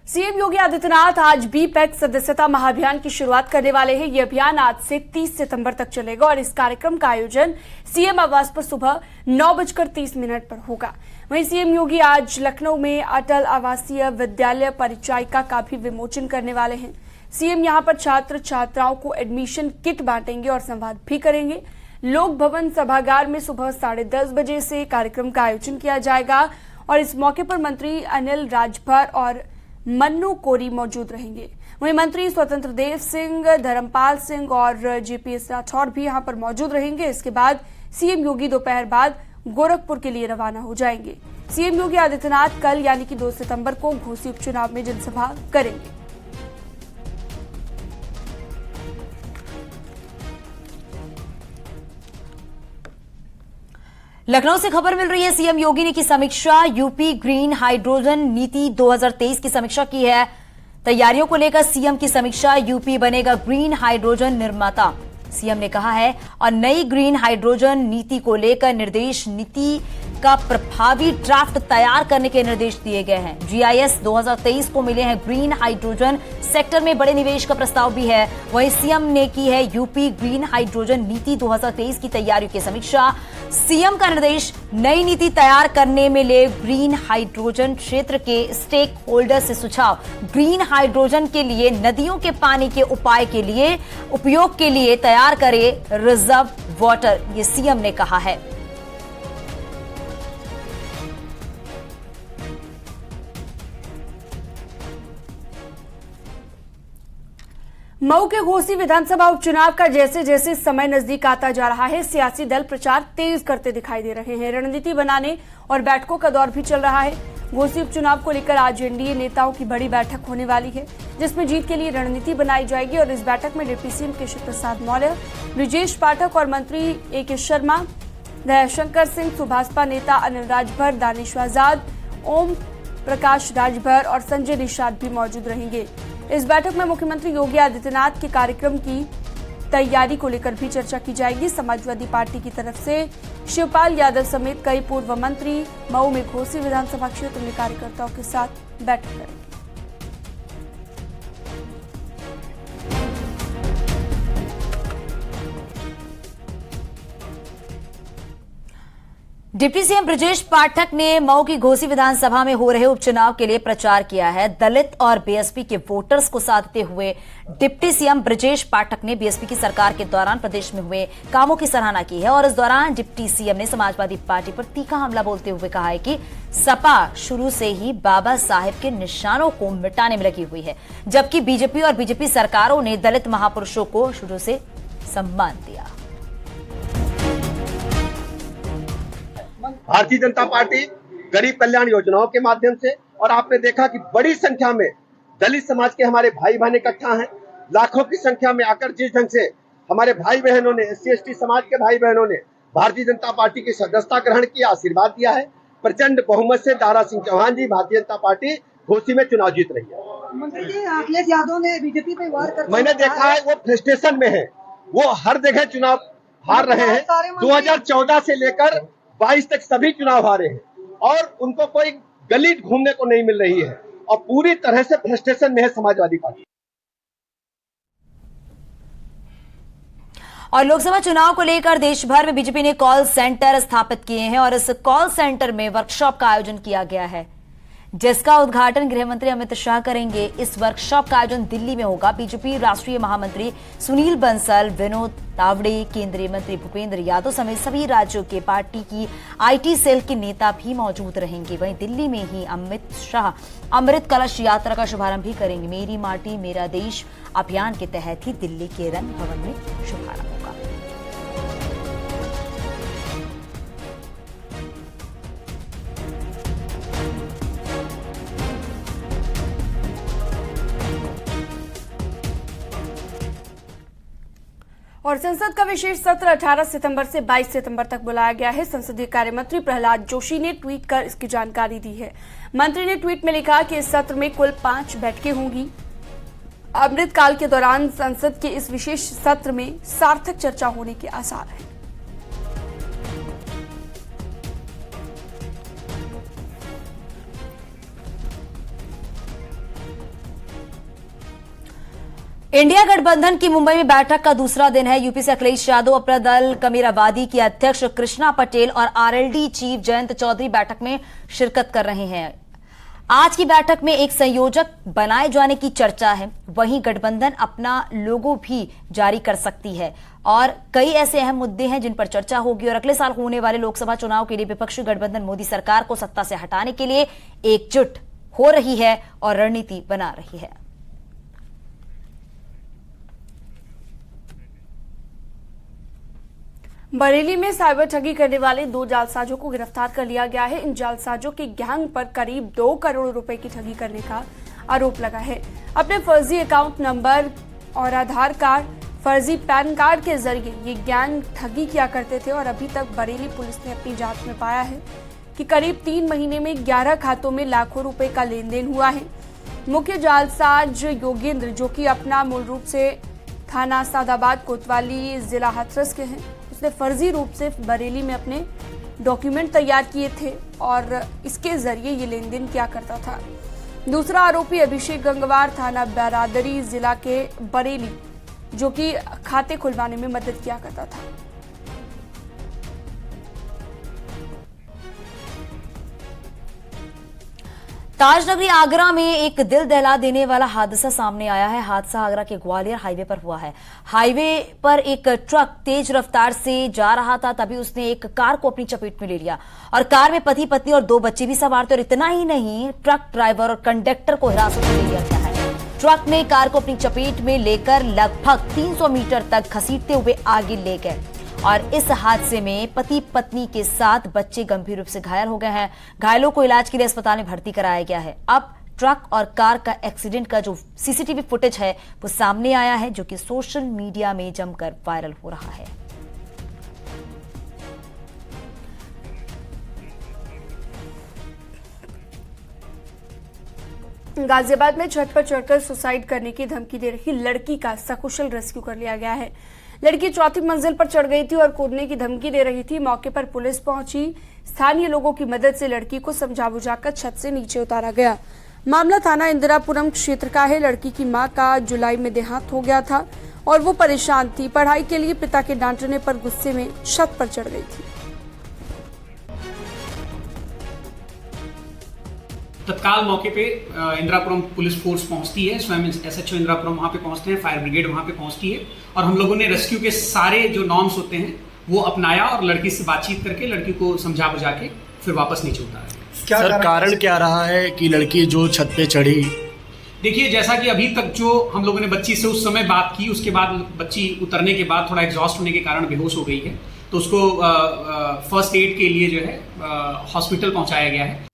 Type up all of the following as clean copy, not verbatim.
CM Yogi Adityanath आज B-pack सदस्यता महाअभियान की शुरुआत करने वाले हैं। ये अभियान आज से 30 सितंबर तक चलेगा और इस कार्यक्रम का आयोजन सीएम आवास पर सुबह 9:30 पर होगा। वहीं सीएम योगी आज लखनऊ में अटल आवासीय विद्यालय परिचायिका का भी विमोचन करने वाले हैं। सीएम यहां पर छात्र छात्राओं को एडमिशन किट बांटेंगे और संवाद भी करेंगे। लोक भवन सभागार में सुबह 10:30 बजे से कार्यक्रम का आयोजन किया जाएगा और इस मौके पर मंत्री अनिल राजभर और मन्नू कोरी मौजूद रहेंगे। वहीं मंत्री स्वतंत्र देव सिंह, धर्मपाल सिंह और जेपीएस राठौर भी यहां पर मौजूद रहेंगे। इसके बाद सीएम योगी दोपहर बाद गोरखपुर के लिए रवाना हो जाएंगे। सीएम योगी आदित्यनाथ कल यानी कि 2 सितंबर को घोसी उपचुनाव में जनसभा करेंगे। लखनऊ से खबर मिल रही है, सीएम योगी ने की समीक्षा। यूपी ग्रीन हाइड्रोजन नीति 2023 की समीक्षा की है। तैयारियों को लेकर सीएम की समीक्षा। यूपी बनेगा ग्रीन हाइड्रोजन निर्माता, सीएम ने कहा है। और नई ग्रीन हाइड्रोजन नीति को लेकर निर्देश, नीति का प्रभावी ड्राफ्ट तैयार करने के निर्देश दिए गए हैं। जीआईएस 2023 को मिले हैं। ग्रीन हाइड्रोजन सेक्टर में बड़े निवेश का प्रस्ताव भी है। वहीं सीएम ने की है यूपी ग्रीन हाइड्रोजन नीति 2023 की तैयारियों की समीक्षा। सीएम का निर्देश, नई नीति तैयार करने में ले ग्रीन हाइड्रोजन क्षेत्र के स्टेक होल्डर से सुझाव। ग्रीन हाइड्रोजन के लिए नदियों के पानी के उपाय के लिए उपयोग के लिए तैयार करे रिजर्व वाटर, ये सीएम ने कहा है। मऊ के घोसी विधानसभा उपचुनाव का जैसे जैसे समय नजदीक आता जा रहा है, सियासी दल प्रचार तेज करते दिखाई दे रहे हैं। रणनीति बनाने और बैठकों का दौर भी चल रहा है। घोसी उपचुनाव को लेकर आज एनडीए नेताओं की बड़ी बैठक होने वाली है, जिसमें जीत के लिए रणनीति बनाई जाएगी। और इस बैठक में डिप्टी सीएम केशव प्रसाद मौर्य, ब्रिजेश पाठक और मंत्री ए.के. शर्मा, दयाशंकर सिंह, सुभाषपा नेता अनिल राजभर, दानिश आजाद, ओम प्रकाश राजभर और संजय निषाद भी मौजूद रहेंगे। इस बैठक में मुख्यमंत्री योगी आदित्यनाथ के कार्यक्रम की तैयारी को लेकर भी चर्चा की जाएगी। समाजवादी पार्टी की तरफ से शिवपाल यादव समेत कई पूर्व मंत्री मऊ में घोसी विधानसभा क्षेत्र में कार्यकर्ताओं के साथ बैठक करेंगे। डिप्टी सीएम ब्रिजेश पाठक ने मऊ की घोसी विधानसभा में हो रहे उपचुनाव के लिए प्रचार किया है। दलित और बीएसपी के वोटर्स को साधते हुए डिप्टी सीएम ब्रिजेश पाठक ने बीएसपी की सरकार के दौरान प्रदेश में हुए कामों की सराहना की है। और इस दौरान डिप्टी सीएम ने समाजवादी पार्टी पर तीखा हमला बोलते हुए कहा है कि सपा शुरू से ही बाबा साहेब के निशानों को मिटाने में लगी हुई है, जबकि बीजेपी और बीजेपी सरकारों ने दलित महापुरुषों को शुरू से सम्मान दिया। भारतीय जनता पार्टी गरीब कल्याण योजनाओं के माध्यम से, और आपने देखा कि बड़ी संख्या में दलित समाज के हमारे भाई बहन इकट्ठा हैं। लाखों की संख्या में आकर जिस ढंग से हमारे भाई बहनों ने, एससी एसटी समाज के भाई बहनों ने भारतीय जनता पार्टी की सदस्यता ग्रहण किया, आशीर्वाद दिया है। प्रचंड बहुमत से दारा सिंह चौहान जी, भारतीय जनता पार्टी घोसी में चुनाव जीत रही है। मंत्री जी, अखिलेश यादव ने बीजेपी पे वार कर, मैंने देखा है वो फ्रस्ट्रेशन में है, वो हर जगह चुनाव हार रहे हैं। 2014 से लेकर 22 तक सभी चुनाव हारे हैं और उनको कोई गली घूमने को नहीं मिल रही है और पूरी तरह से फ्रस्ट्रेशन में है समाजवादी पार्टी। और लोकसभा चुनाव को लेकर देश भर में बीजेपी ने कॉल सेंटर स्थापित किए हैं और इस कॉल सेंटर में वर्कशॉप का आयोजन किया गया है, जिसका उद्घाटन गृह मंत्री अमित शाह करेंगे। इस वर्कशॉप का आयोजन दिल्ली में होगा। बीजेपी राष्ट्रीय महामंत्री सुनील बंसल, विनोद तावड़े, केंद्रीय मंत्री भूपेंद्र यादव समेत सभी राज्यों के पार्टी की आईटी सेल के नेता भी मौजूद रहेंगे। वहीं दिल्ली में ही अमित शाह अमृत कलश यात्रा का शुभारंभ भी करेंगे। मेरी माटी मेरा देश अभियान के तहत ही दिल्ली के रंग भवन में शुभारंभ होगा। और संसद का विशेष सत्र 18 सितंबर से 22 सितंबर तक बुलाया गया है। संसदीय कार्य मंत्री प्रहलाद जोशी ने ट्वीट कर इसकी जानकारी दी है। मंत्री ने ट्वीट में लिखा कि इस सत्र में कुल 5 बैठकें होंगी। अमृतकाल के दौरान संसद के इस विशेष सत्र में सार्थक चर्चा होने के आसार हैं। इंडिया गठबंधन की मुंबई में बैठक का दूसरा दिन है। यूपी से अखिलेश यादव, अपना दल कमीराबादी की अध्यक्ष कृष्णा पटेल और आरएलडी चीफ जयंत चौधरी बैठक में शिरकत कर रहे हैं। आज की बैठक में एक संयोजक बनाए जाने की चर्चा है। वहीं गठबंधन अपना लोगो भी जारी कर सकती है और कई ऐसे अहम मुद्दे हैं जिन पर चर्चा होगी। और अगले साल होने वाले लोकसभा चुनाव के लिए विपक्षी गठबंधन मोदी सरकार को सत्ता से हटाने के लिए एकजुट हो रही है और रणनीति बना रही है। बरेली में साइबर ठगी करने वाले 2 जालसाजों को गिरफ्तार कर लिया गया है। इन जालसाजों की गैंग पर करीब 2 करोड़ रुपए की ठगी करने का आरोप लगा है। अपने फर्जी अकाउंट नंबर और आधार कार्ड, फर्जी पैन कार्ड के जरिए ये गैंग ठगी किया करते थे और अभी तक बरेली पुलिस ने अपनी जांच में पाया है कि करीब 3 महीने में 11 खातों में लाखों रुपए का लेन देन हुआ है। मुख्य जालसाज योगेंद्र, जो कि अपना मूल रूप से थाना सादाबाद कोतवाली जिला हाथरस के हैं, उसने फर्जी रूप से बरेली में अपने डॉक्यूमेंट तैयार किए थे और इसके जरिए ये लेन देन किया करता था। दूसरा आरोपी अभिषेक गंगवार, थाना बरादरी जिला के बरेली, जो कि खाते खुलवाने में मदद किया करता था। ताजनगरी आगरा में एक दिल दहला देने वाला हादसा सामने आया है। हादसा आगरा के ग्वालियर हाईवे पर हुआ है। हाईवे पर एक ट्रक तेज रफ्तार से जा रहा था, तभी उसने एक कार को अपनी चपेट में ले लिया और कार में पति पत्नी और 2 बच्चे भी सवार थे। और इतना ही नहीं, ट्रक ड्राइवर और कंडक्टर को हिरासत में ले लिया गया है। ट्रक ने कार को अपनी चपेट में लेकर लगभग 300 मीटर तक घसीटते हुए आगे ले गए और इस हादसे में पति पत्नी के साथ बच्चे गंभीर रूप से घायल हो गए हैं। घायलों को इलाज के लिए अस्पताल में भर्ती कराया गया है। अब ट्रक और कार का एक्सीडेंट का जो सीसीटीवी फुटेज है वो सामने आया है, जो कि सोशल मीडिया में जमकर वायरल हो रहा है। गाजियाबाद में छत पर चढ़कर सुसाइड करने की धमकी दे रही लड़की का सकुशल रेस्क्यू कर लिया गया है। लड़की 4थी मंजिल पर चढ़ गई थी और कूदने की धमकी दे रही थी। मौके पर पुलिस पहुंची। स्थानीय लोगों की मदद से लड़की को समझा बुझाकर छत से नीचे उतारा गया। मामला थाना इंदिरापुरम क्षेत्र का है। लड़की की मां का जुलाई में देहांत हो गया था और वो परेशान थी। पढ़ाई के लिए पिता के डांटने पर गुस्से में छत पर चढ़ गई थी। तत्काल मौके पे इंदिरापुरम पुलिस फोर्स पहुंचती है। स्वयं एसएचओ इंदिरापुरम वहां पे पहुंचते हैं, फायर ब्रिगेड वहां पे पहुंचती है और हम लोगों ने रेस्क्यू के सारे जो नॉर्म्स होते हैं वो अपनाया और लड़की से बातचीत करके लड़की को समझा बुझा के फिर वापस नीचे उतारा। सर, कारण क्या रहा है कि लड़की जो छत पे चढ़ी? देखिए, जैसा कि अभी तक जो हम लोगों ने बच्ची से उस समय बात की, उसके बाद बच्ची उतरने के बाद थोड़ा एग्जॉस्ट होने के कारण बेहोश हो गई है, तो उसको फर्स्ट एड के लिए जो है हॉस्पिटल पहुंचाया गया है।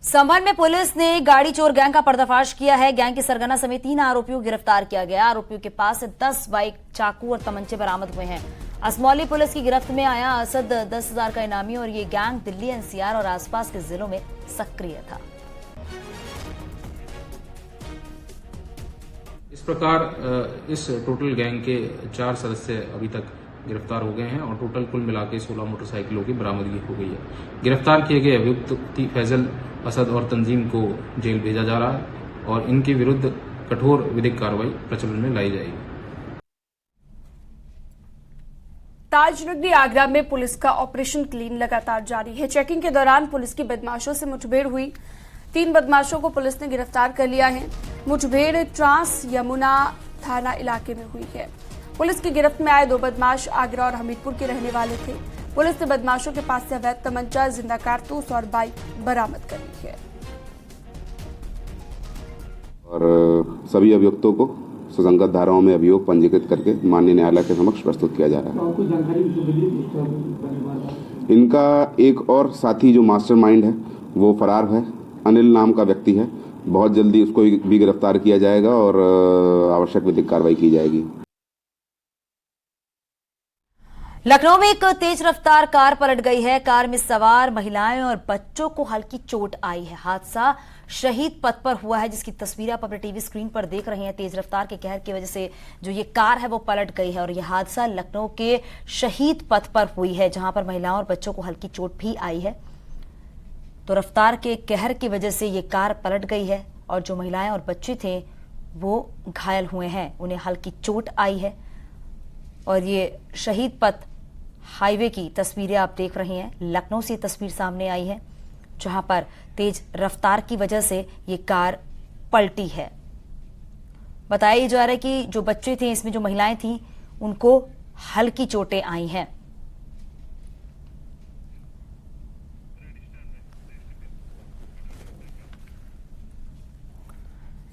संभल में पुलिस ने गाड़ी चोर गैंग का पर्दाफाश किया है। गैंग के सरगना समेत 3 आरोपियों को गिरफ्तार किया गया। आरोपियों के पास से 10 बाइक, चाकू और तमंचे बरामद हुए हैं। असमौली पुलिस की गिरफ्त में आया असद 10,000 का इनामी और ये गैंग दिल्ली, एनसीआर और आसपास के जिलों में सक्रिय था। इस प्रकार इस टोटल गैंग के 4 सदस्य अभी तक गिरफ्तार हो गए हैं और टोटल कुल मिला के 16 मोटरसाइकिलों की बरामदगी हो गई है। गिरफ्तार किए गए अभियुक्त फैजल, असद और तंजीम को जेल भेजा जा रहा है और इनके विरुद्ध कठोर विधिक कार्रवाई प्रचलन में लाई जाएगी। ताजनगरी आगरा में पुलिस का ऑपरेशन क्लीन लगातार जारी है। चेकिंग के दौरान पुलिस की बदमाशों से मुठभेड़ हुई। 3 बदमाशों को पुलिस ने गिरफ्तार कर लिया है। मुठभेड़ ट्रांस यमुना थाना इलाके में हुई है। पुलिस की गिरफ्त में आए 2 बदमाश आगरा और हमीरपुर के रहने वाले थे। पुलिस ने बदमाशों के पास से अवैध तमंचा, जिंदा कारतूस और बाइक बरामद कर ली है। और सभी अभियुक्तों को सुसंगत धाराओं में अभियोग पंजीकृत करके माननीय न्यायालय के समक्ष प्रस्तुत किया जा रहा है। इनका एक और साथी जो मास्टरमाइंड है वो फरार है, अनिल नाम का व्यक्ति है। बहुत जल्दी उसको भी गिरफ्तार किया जाएगा और आवश्यक विधिक कार्रवाई की जाएगी। लखनऊ में एक तेज रफ्तार कार पलट गई है। कार में सवार महिलाएं और बच्चों को हल्की चोट आई है। हादसा शहीद पथ पर हुआ है, जिसकी तस्वीरें आप अपने टीवी स्क्रीन पर देख रहे हैं। तेज रफ्तार के कहर की वजह से जो ये कार है वो पलट गई है और यह हादसा लखनऊ के शहीद पथ पर हुई है, जहां पर महिलाओं और बच्चों को हल्की चोट भी आई है। तो रफ्तार के कहर की वजह से ये कार पलट गई है और जो महिलाएं और बच्चे थे वो घायल हुए हैं, उन्हें हल्की चोट आई है। और ये शहीद पथ हाईवे की तस्वीरें आप देख रहे हैं। लखनऊ से तस्वीर सामने आई है जहां पर तेज रफ्तार की वजह से ये कार पलटी है। बताया जा रहा है कि जो बच्चे थे, इसमें जो महिलाएं थी, उनको हल्की चोटें आई हैं।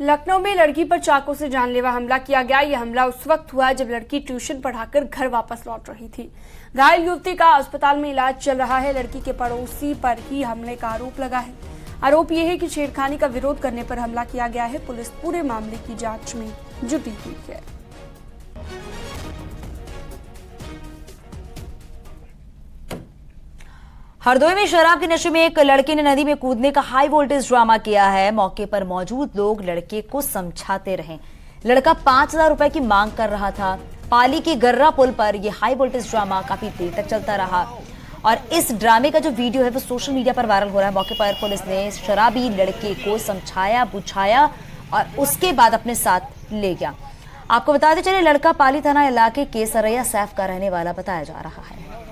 लखनऊ में लड़की पर चाकू से जानलेवा हमला किया गया। यह हमला उस वक्त हुआ जब लड़की ट्यूशन पढ़ाकर घर वापस लौट रही थी। घायल युवती का अस्पताल में इलाज चल रहा है। लड़की के पड़ोसी पर ही हमले का आरोप लगा है। आरोप यह है कि छेड़खानी का विरोध करने पर हमला किया गया है। पुलिस पूरे मामले की जांच में जुटी हुई है। हरदोई में शराब के नशे में एक लड़के ने नदी में कूदने का हाई वोल्टेज ड्रामा किया है। मौके पर मौजूद लोग लड़के को समझाते रहे। लड़का 5,000 रुपए की मांग कर रहा था। पाली की गर्रा पुल पर यह हाई वोल्टेज ड्रामा काफी देर तक चलता रहा और इस ड्रामे का जो वीडियो है वो सोशल मीडिया पर वायरल हो रहा है। मौके पर पुलिस ने शराबी लड़के को समझाया, बुझाया और उसके बाद अपने साथ ले गया। आपको बताते चले, लड़का पाली थाना इलाके के सरैया सैफ का रहने वाला बताया जा रहा है।